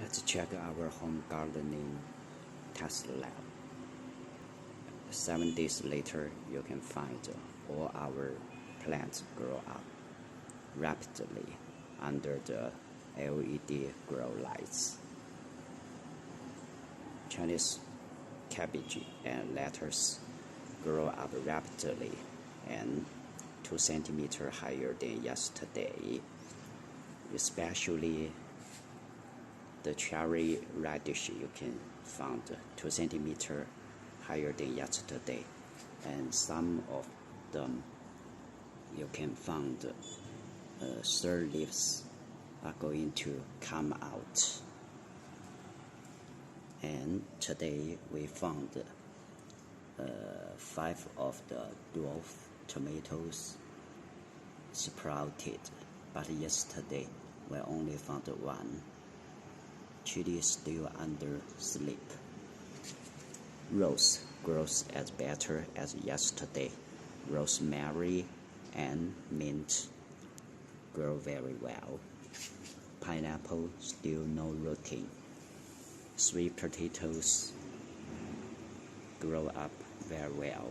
Let's check our home gardening test lab. 7 days later, you can find all our plants grow up rapidly under the LED grow lights. Chinese cabbage and lettuce grow up rapidly and 2 centimeters higher than yesterday, especially the cherry radish you can find 2 centimeters higher than yesterday, and some of them you can find third leaves are going to come out. And today we found 5 of the dwarf tomatoes sprouted, but yesterday we only found 1. Chili is still under sleep. Rose grows as better as yesterday. Rosemary and mint grow very well. Pineapple still no rooting. Sweet potatoes grow up very well,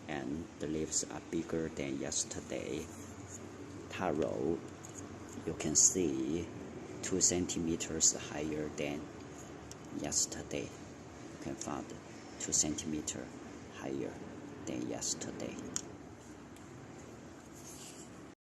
and the leaves are bigger than yesterday. Taro, you can see 2 centimeters higher than yesterday. You can find 2 centimeters higher than yesterday.